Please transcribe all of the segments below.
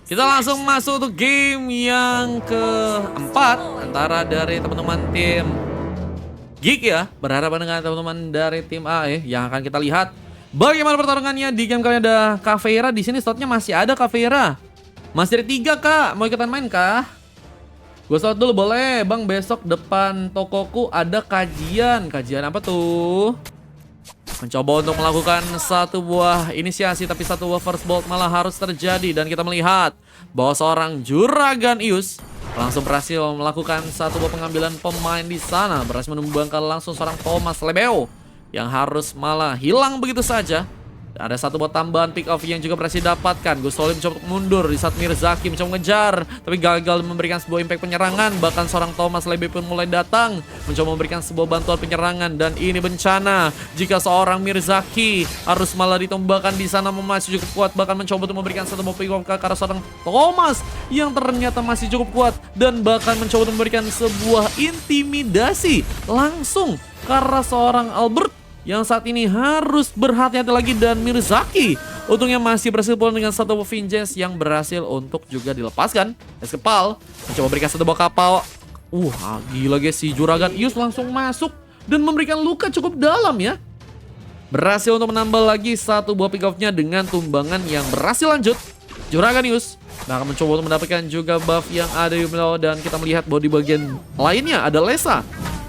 Kita langsung masuk untuk game yang keempat antara dari teman-teman tim Geek ya, berhadapan dengan teman-teman dari tim AE yang akan kita lihat bagaimana pertarungannya di game kali ini. Ada Caveira di sini, slotnya masih ada Caveira. Masih ada 3 Kak, mau ikutan main kah? Gue slot dulu boleh, Bang. Besok depan tokoku ada kajian. Kajian apa tuh? Mencoba untuk melakukan satu buah inisiasi, tapi satu buah first bolt malah harus terjadi. Dan kita melihat bahwa seorang Juragan Ius langsung berhasil melakukan satu buah pengambilan pemain di sana. Berhasil menumbangkan langsung seorang Thomas Lebeo yang harus malah hilang begitu saja. Dan ada satu buat tambahan pick off yang juga berhasil didapatkan. Gustoli mencoba untuk mundur di saat Mirzaki mencoba mengejar, tapi gagal memberikan sebuah impact penyerangan. Bahkan seorang Thomas Lebe pun mulai datang mencoba memberikan sebuah bantuan penyerangan. Dan ini bencana jika seorang Mirzaki harus malah ditumbangkan di sana, masih cukup kuat. Bahkan mencoba untuk memberikan satu buah pick off ke arah seorang Thomas yang ternyata masih cukup kuat. Dan bahkan mencoba untuk memberikan sebuah intimidasi langsung ke arah seorang Albert yang saat ini harus berhati-hati lagi. Dan Mirzaki untungnya masih berhasil pulang dengan satu buah Vinges yang berhasil untuk juga dilepaskan. Eskepal mencoba berikan satu buah kapal. Gila guys, si Juragan Ius langsung masuk dan memberikan luka cukup dalam ya. Berhasil untuk menambah lagi satu buah pick off-nya dengan tumbangan yang berhasil lanjut. Juragan Ius akan mencoba untuk mendapatkan juga buff yang ada di bawah. Dan kita melihat bahwa di bagian lainnya ada Lesa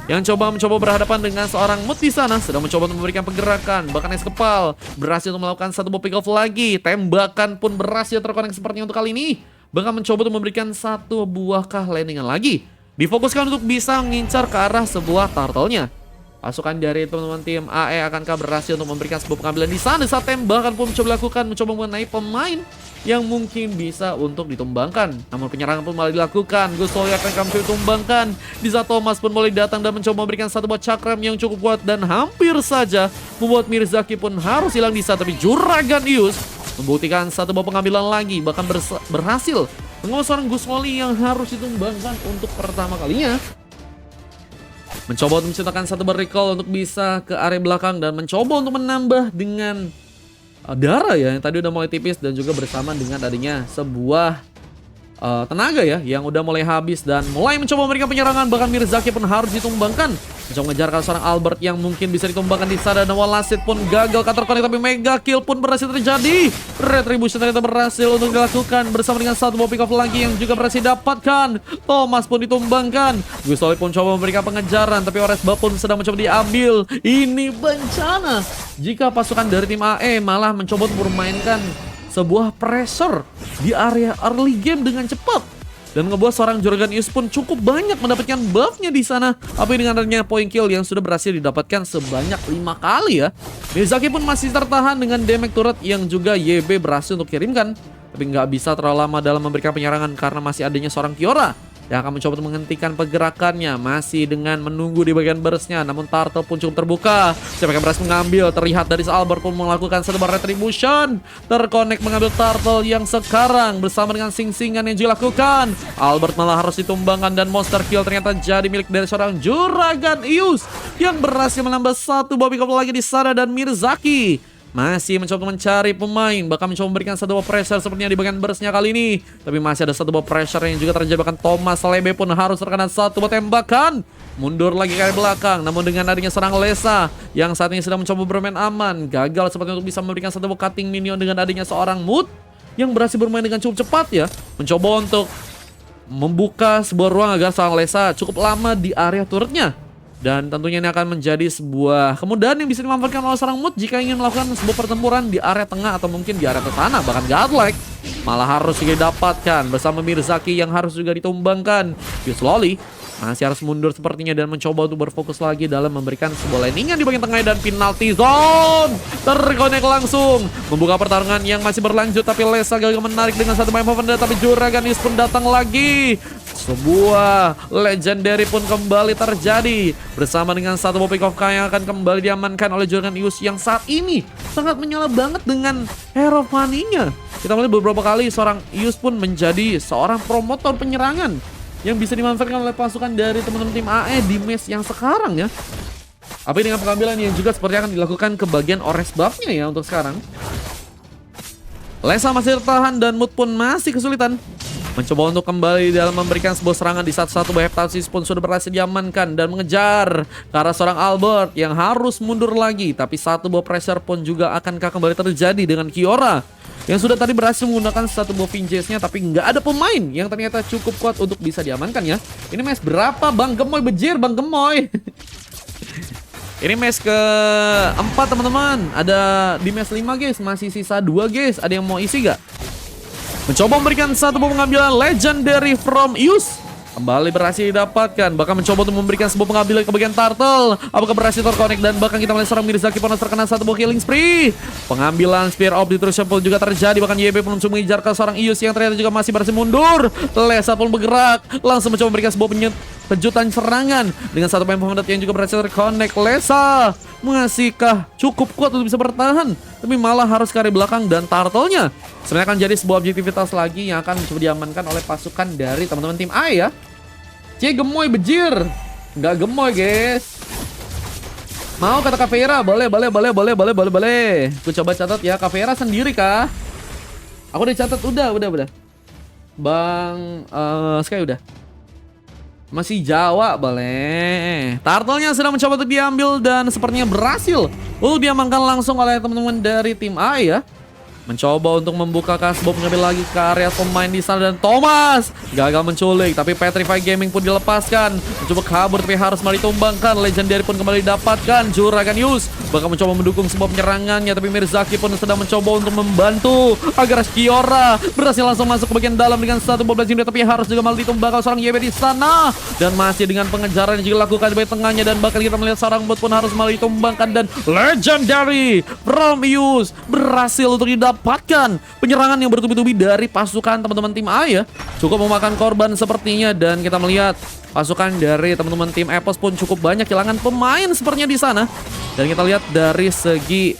yang mencoba berhadapan dengan seorang Mut di sana, sedang mencoba untuk memberikan pergerakan. Bahkan Eskepal berhasil untuk melakukan satu buah pick off lagi. Tembakan pun berhasil terkonek sepertinya untuk kali ini. Bahkan mencoba untuk memberikan satu buah landingan lagi. Difokuskan untuk bisa mengincar ke arah sebuah turtle-nya. Pasukan dari teman-teman tim AE akankah berhasil untuk memberikan sebuah pengambilan di sana. Saat tembakan pun mencoba mengenai pemain yang mungkin bisa untuk ditumbangkan. Namun penyerangan pun malah dilakukan. Gustoli akan mencoba ditumbangkan. Di saat Thomas pun mulai datang dan mencoba memberikan satu buah cakram yang cukup kuat. Dan hampir saja membuat Mirzaki pun harus hilang di sana. Tapi Juragan Ius membuktikan satu buah pengambilan lagi. Bahkan berhasil menguasai seorang Gustoli yang harus ditumbangkan untuk pertama kalinya. Mencoba untuk menciptakan satu recall untuk bisa ke area belakang dan mencoba untuk menambah dengan darah ya yang tadi udah mulai tipis. Dan juga bersama dengan adanya sebuah tenaga ya yang udah mulai habis dan mulai mencoba memberikan penyerangan. Bahkan Mirzaki pun harus ditumbangkan. Mencoba mengejar ke seorang Albert yang mungkin bisa ditumbangkan di sana. Dan Walasit pun gagal counter connect, tapi mega kill pun berhasil terjadi. Retribution ternyata berhasil untuk dilakukan bersama dengan satu buah pick off lagi yang juga berhasil didapatkan. Thomas pun ditumbangkan. Gustoli pun coba memberikan pengejaran, tapi Oresba pun sedang mencoba diambil. Ini bencana jika pasukan dari tim AE malah mencoba untuk bermainkan sebuah pressure di area early game dengan cepat. Dan ngebuat seorang Juragan Ius pun cukup banyak mendapatkan buffnya di sana. Tapi dengan adanya point kill yang sudah berhasil didapatkan sebanyak 5 kali ya. Mirzaki pun masih tertahan dengan damage turret yang juga YB berhasil untuk kirimkan. Tapi nggak bisa terlalu lama dalam memberikan penyerangan karena masih adanya seorang Kiora yang akan mencoba untuk menghentikan pergerakannya. Masih dengan menunggu di bagian burstnya. Namun Turtle pun cukup terbuka. Siapa yang berhasil mengambil? Terlihat dari Albert pun melakukan satu retribution. Terkonek mengambil Turtle yang sekarang bersama dengan sing-singan yang dilakukan. Albert malah harus ditumbangkan dan monster kill ternyata jadi milik dari seorang Juragan Ius yang berhasil menambah satu buah pick up lagi di sana. Dan Mirzaki masih mencoba mencari pemain, bahkan mencoba memberikan satu buah pressure sepertinya di bagian burstnya kali ini. Tapi masih ada satu buah pressure yang juga terjadi. Bahkan Thomas Lebe pun harus terkena satu buah tembakan. Mundur lagi ke belakang, namun dengan adanya serang Lesa yang saat ini sedang mencoba bermain aman, gagal sepertinya untuk bisa memberikan satu buah cutting minion. Dengan adanya seorang Mood yang berhasil bermain dengan cukup cepat ya, mencoba untuk membuka sebuah ruang agar seorang Lesa cukup lama di area turretnya. Dan tentunya ini akan menjadi sebuah kemudahan yang bisa dimanfaatkan oleh seorang Mood jika ingin melakukan sebuah pertempuran di area tengah atau mungkin di area sana. Bahkan godlike malah harus juga didapatkan bersama Mirzaki yang harus juga ditumbangkan. Slowly masih harus mundur sepertinya dan mencoba untuk berfokus lagi dalam memberikan sebuah landingan di bagian tengah. Dan penalty zone terkonek langsung membuka pertarungan yang masih berlanjut. Tapi Lesa gagal menarik dengan satu main movement. Tapi Juragan Ius pun datang lagi. Sebuah legendary pun kembali terjadi bersama dengan satu pick off yang akan kembali diamankan oleh Juragan Ius yang saat ini sangat menyala banget dengan hero funny-nya. Kita melihat beberapa kali seorang Ius pun menjadi seorang promotor penyerangan yang bisa dimanfaatkan oleh pasukan dari teman-teman tim AE di match yang sekarang ya. Tapi dengan pengambilan yang juga seperti akan dilakukan ke bagian Ores buff-nya ya untuk sekarang. Lesa masih tertahan dan Mood pun masih kesulitan. Mencoba untuk kembali dalam memberikan sebuah serangan di satu-satu buah Heptasis pun sudah berhasil diamankan dan mengejar ke arah seorang Albert yang harus mundur lagi. Tapi satu buah pressure pun juga akankah kembali terjadi dengan Kiora yang sudah tadi berhasil menggunakan satu buah Vinges-nya, tapi nggak ada pemain yang ternyata cukup kuat untuk bisa diamankan ya. Ini match berapa Bang Gemoy bejir Bang Gemoy? Ini match ke-4 teman-teman. Ada di match 5 guys, masih sisa 2 guys. Ada yang mau isi gak? Mencoba memberikan satu buah pengambilan legendary from Yus. Kembali berhasil didapatkan. Bahkan mencoba untuk memberikan sebuah pengambilan ke bagian Turtle. Apakah berhasil terkonek? Dan bahkan kita melihat seorang Mirzaki Ponos terkena satu buah killing spree. Pengambilan Spear of Destruction pun juga terjadi. Bahkan YB pun langsung mengejar ke seorang Yus yang ternyata juga masih berhasil mundur. Lesa pun bergerak. Langsung mencoba memberikan sebuah kejutan serangan dengan satu pemain pemandat yang juga berhasil terkonek. Lesa masihkah cukup kuat untuk bisa bertahan? Tapi malah harus ke area belakang dan Turtle-nya sebenarnya akan jadi sebuah objektivitas lagi yang akan mencoba diamankan oleh pasukan dari teman-teman tim A ya. Gemoy bejir. Nggak gemoy guys. Mau kata Caveira? Boleh. Aku coba catat ya. Caveira sendiri kah? Aku udah catat. Udah. Bang Sky udah. Masih Jawa boleh. Turtle-nya sedang mencoba untuk diambil dan sepertinya berhasil untuk diamankan langsung oleh teman-teman dari tim A ya. Mencoba untuk membuka kasbom mengambil lagi ke area pemain di sana dan Thomas gagal menculik, tapi Petrify Gaming pun dilepaskan. Mencoba kabur tapi harus malah ditumbangkan. Legendary pun kembali didapatkan. Juragan Yus bahkan mencoba mendukung sebuah penyerangannya, tapi Mirzaki pun sedang mencoba untuk membantu agar Kiora berhasil langsung masuk ke bagian dalam dengan satu buah blazing, tapi harus juga malah ditumbangkan seorang YB di sana. Dan masih dengan pengejaran yang dilakukan di bagian tengahnya, dan bahkan kita melihat seorang bot pun harus malah ditumbangkan, dan Legendary from Yus berhasil untuk didapatkan penyerangan yang bertubi-tubi dari pasukan teman-teman tim A ya. Cukup memakan korban sepertinya, dan kita melihat pasukan dari teman-teman tim Epos pun cukup banyak kehilangan pemain sepertinya di sana. Dan kita lihat dari segi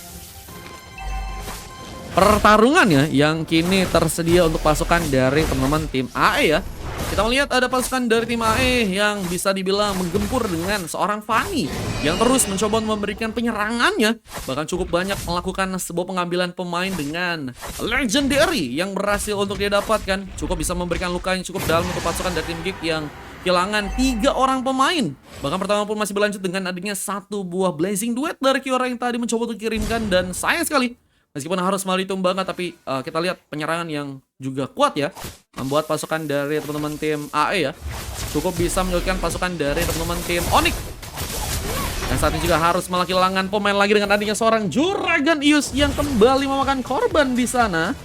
pertarungannya yang kini tersedia untuk pasukan dari teman-teman tim AE ya. Kita melihat ada pasukan dari tim AE yang bisa dibilang menggempur dengan seorang Fanny yang terus mencoba memberikan penyerangannya. Bahkan cukup banyak melakukan sebuah pengambilan pemain dengan Legendary yang berhasil untuk dia dapatkan. Cukup bisa memberikan luka yang cukup dalam untuk pasukan dari tim Geek yang kehilangan 3 orang pemain. Bahkan pertama pun masih berlanjut dengan adanya satu buah Blazing Duet dari Kiora yang tadi mencoba untuk kirimkan, dan sayang sekali meskipun harus malah ditumbangkan, tapi kita lihat penyerangan yang juga kuat ya, membuat pasukan dari teman-teman tim AE ya cukup bisa menyulitkan pasukan dari teman-teman tim Onyx. Dan saat ini juga harus malah kehilangan pemain lagi dengan adanya seorang Juragan Ius yang kembali memakan korban di sana.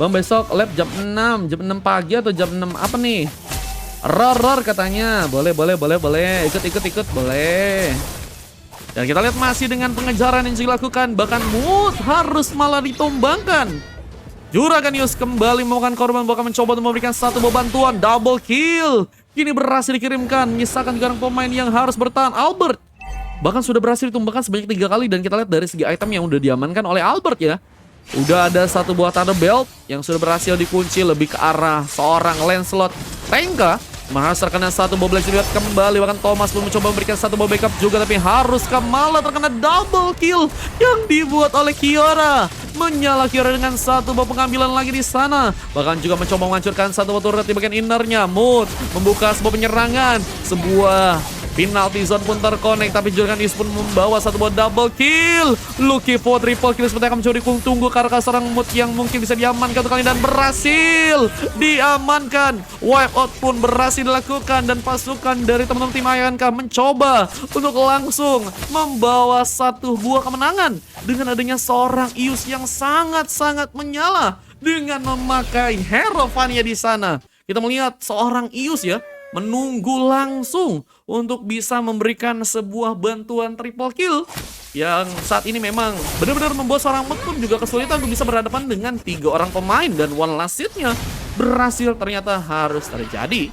Bang, besok lab jam 6 pagi atau jam 6 apa nih? Ror katanya. Boleh. Ikut boleh. Dan kita lihat masih dengan pengejaran yang dilakukan. Bahkan Mood harus malah ditumbangkan. Juragan Yus kembali memakan korban, bahkan mencoba untuk memberikan satu buah bantuan. Double kill. Kini berhasil dikirimkan. Menyisakan 3 orang pemain yang harus bertahan. Albert bahkan sudah berhasil ditumbangkan sebanyak 3 kali. Dan kita lihat dari segi item yang udah diamankan oleh Albert ya. Udah ada satu buah Thunder Belt yang sudah berhasil dikunci lebih ke arah seorang Lancelot Tenka. Mahas terkena satu buah Blazing Duet kembali. Bahkan Thomas pun mencoba memberikan satu buah backup juga, tapi harus malah terkena double kill yang dibuat oleh Kiora. Menyala Kiora dengan satu buah pengambilan lagi di sana. Bahkan juga mencoba menghancurkan satu buah turret di bagian innernya. Mood membuka sebuah penyerangan. Sebuah penalty zone pun terkonek, tapi Juragan Yus pun membawa satu buah double kill. Lucky for triple kill seperti akan mencuri tunggu karena seorang Mood yang mungkin bisa diamankan untuk kali ini, dan berhasil diamankan. Wipe out pun berhasil dilakukan, dan pasukan dari teman-teman tim AYNK mencoba untuk langsung membawa satu buah kemenangan dengan adanya seorang Ius yang sangat-sangat menyala dengan memakai Hero Vania di sana. Kita melihat seorang Ius ya menunggu langsung untuk bisa memberikan sebuah bantuan triple kill yang saat ini memang benar-benar membuat seorang Mood pun juga kesulitan untuk bisa berhadapan dengan 3 orang pemain, dan one last hit-nya berhasil ternyata harus terjadi.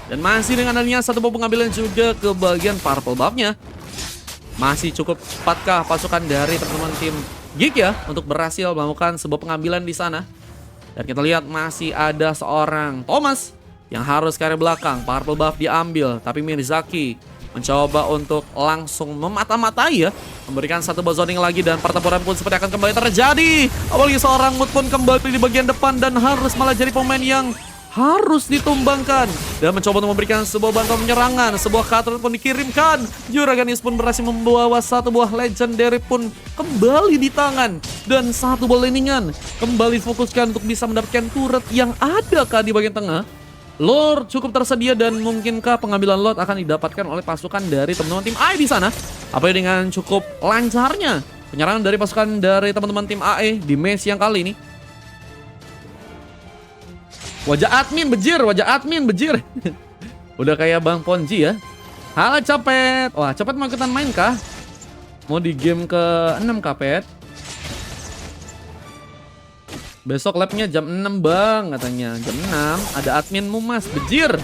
Dan masih dengan adanya satu buah pengambilan juga ke bagian purple buff-nya. Masih cukup cepatkah pasukan dari teman-teman tim Geek ya untuk berhasil melakukan sebuah pengambilan di sana. Dan kita lihat masih ada seorang Thomas yang harus ke area belakang. Purple buff diambil, tapi Mirzaki mencoba untuk langsung memata-matai ya, memberikan satu positioning lagi dan pertempuran pun seperti akan kembali terjadi. Apalagi seorang Mood pun kembali di bagian depan dan harus malah jadi pemain yang harus ditumbangkan dan mencoba untuk memberikan sebuah bantuan penyerangan. Sebuah cutter pun dikirimkan. Juragan Ius pun berhasil membawa satu buah legendary pun kembali di tangan dan satu buah landingan kembali fokuskan untuk bisa mendapatkan turret yang ada kah di bagian tengah. Lord cukup tersedia dan mungkinkah pengambilan Lord akan didapatkan oleh pasukan dari teman-teman tim AE di sana? Apa dengan cukup lancarnya penyerangan dari pasukan dari teman-teman tim AE di match yang kali ini? Wajah admin bejir. Udah kayak Bang Ponji ya. Halo Copet. Wah, Copet mau ikutan main kah? Mau di game ke-6 kah, Pet? Besok labnya jam 6 bang katanya. Jam 6 ada adminmu mas, bejir.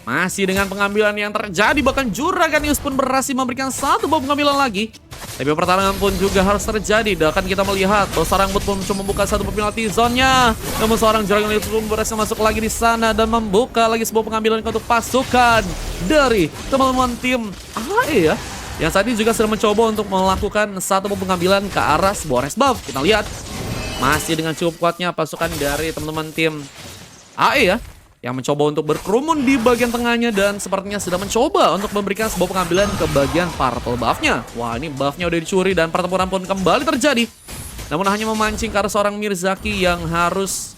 Masih dengan pengambilan yang terjadi, bahkan Juragan Ius pun berhasil memberikan satu buah pengambilan lagi. Tapi pertarungan pun juga harus terjadi. Dan akan kita melihat bahwa seorang Mood pun mencoba membuka satu penalti zone-nya. Namun seorang Juragan Ius pun berhasil masuk lagi di sana dan membuka lagi sebuah pengambilan untuk pasukan dari teman-teman tim AE ya. Yang saat ini juga sedang mencoba untuk melakukan satu pengambilan ke arah sebuah rest buff. Kita lihat masih dengan cukup kuatnya pasukan dari teman-teman tim AE ya, yang mencoba untuk berkerumun di bagian tengahnya dan sepertinya sudah mencoba untuk memberikan sebuah pengambilan ke bagian purple buff-nya. Wah, ini buff-nya udah dicuri dan pertempuran pun kembali terjadi. Namun hanya memancing ke arah seorang Mirzaki yang harus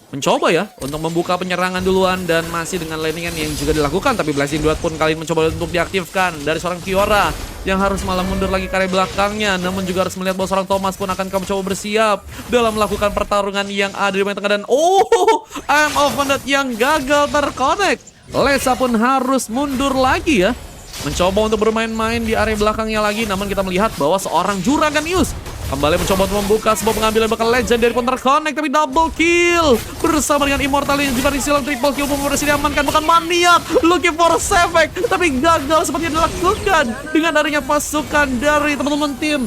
mencoba ya untuk membuka penyerangan duluan dan masih dengan landingan yang juga dilakukan. Tapi Blazing Duet pun kali ini mencoba untuk diaktifkan dari seorang Kiora yang harus malah mundur lagi ke area belakangnya. Namun juga harus melihat bahwa seorang Thomas pun akan mencoba bersiap dalam melakukan pertarungan yang ada di bagian tengah. Dan I'm offended yang gagal terkonek. Lesa pun harus mundur lagi ya, mencoba untuk bermain-main di area belakangnya lagi. Namun kita melihat bahwa seorang Juragan Ius kembali mencoba untuk membuka sebuah pengambilan bakal legend dari pun terconnect, tapi double kill bersama dengan Immortal yang juga disilang triple kill pun berhasil diamankan. Bukan maniak looking for Sevek, tapi gagal seperti yang dilakukan dengan adanya pasukan dari teman-teman tim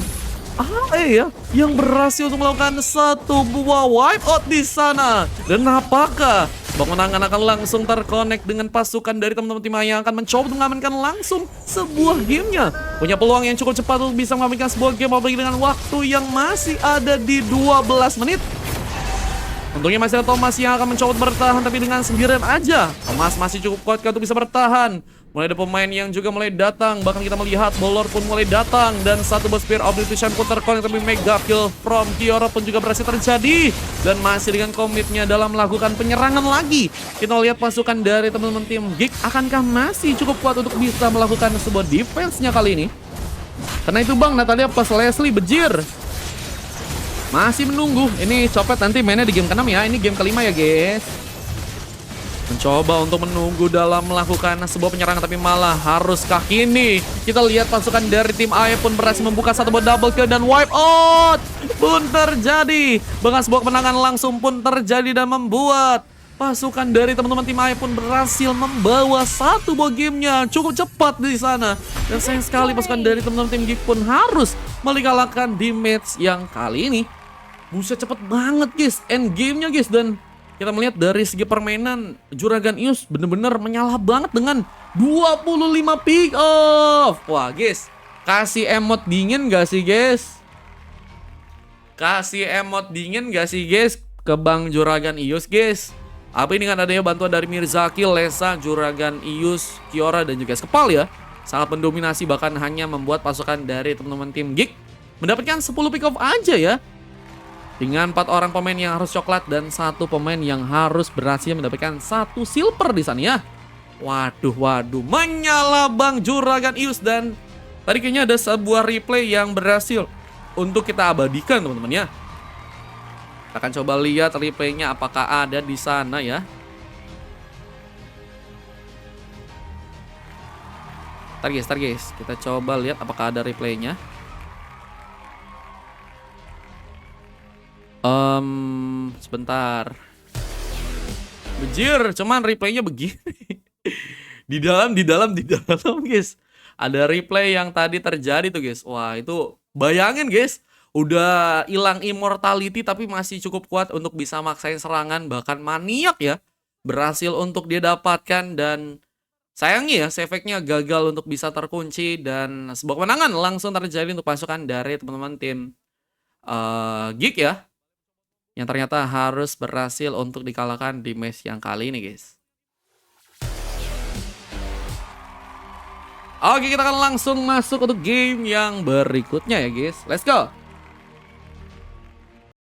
AE ya, yang berhasil untuk melakukan satu buah wipe out di sana. Dan apakah kemenangan akan langsung terkonek dengan pasukan dari teman-teman tim AE yang akan mencoba untuk mengamankan langsung sebuah gamenya? Punya peluang yang cukup cepat untuk bisa mengamankan sebuah game apalagi dengan waktu yang masih ada di 12 menit. Untungnya masih ada Thomas yang akan mencoba bertahan, tapi dengan sendirian aja Thomas masih cukup kuat untuk bisa bertahan. Mulai ada pemain yang juga mulai datang, bahkan kita melihat Bolor pun mulai datang dan satu buah Spear of Nutrition pun terkonek, tapi mega kill from Kiora pun juga berhasil terjadi dan masih dengan komitnya dalam melakukan penyerangan lagi. Kita lihat pasukan dari teman-teman tim Geek akankah masih cukup kuat untuk bisa melakukan sebuah defense-nya kali ini. Karena itu bang, Natalia pas Leslie bejir. Masih menunggu. Ini Copet nanti mainnya di game ke-6 ya. Ini game ke-5 ya guys. Mencoba untuk menunggu dalam melakukan sebuah penyerangan, tapi malah harus kaki ini. Kita lihat pasukan dari tim AE pun berhasil membuka satu buah double kill dan wipe out pun terjadi. Bahkan sebuah kemenangan langsung pun terjadi dan membuat pasukan dari teman-teman tim AE pun berhasil membawa satu buah gamenya cukup cepat di sana. Dan sayang sekali pasukan dari teman-teman tim Geek pun harus mengalahkan di match yang kali ini. Buset, cepet banget guys end gamenya guys. Dan kita melihat dari segi permainan Juragan Ius bener-bener menyalah banget dengan 25 pick off. Wah guys, kasih emot dingin gak sih guys? Kasih emot dingin gak sih guys ke Bang Juragan Ius guys? Apa ini dengan adanya bantuan dari Mirzaki, Lesa, Juragan Ius, Kiora dan juga Skepal ya, sangat mendominasi, bahkan hanya membuat pasukan dari teman-teman tim Geek mendapatkan 10 pick off aja ya. Dengan 4 orang pemain yang harus coklat dan 1 pemain yang harus berhasil mendapatkan 1 silver di sana ya. Waduh, menyala Bang Juragan Ius. Dan tadi kayaknya ada sebuah replay yang berhasil untuk kita abadikan teman-teman ya. Kita akan coba lihat replaynya apakah ada di sana ya. Ntar guys, kita coba lihat apakah ada replaynya. Sebentar. Bejir, cuman replaynya begini. Di dalam guys. Ada replay yang tadi terjadi tuh guys. Wah, itu bayangin guys, udah hilang immortality tapi masih cukup kuat untuk bisa maksain serangan, bahkan maniak ya berhasil untuk dia dapatkan. Dan Sayangnya ya, save-nya gagal untuk bisa terkunci dan sebuah kemenangan langsung terjadi untuk pasukan dari teman-teman tim Geek ya, yang ternyata harus berhasil untuk dikalahkan di match yang kali ini, guys. Oke, kita akan langsung masuk untuk game yang berikutnya ya, guys. Let's go!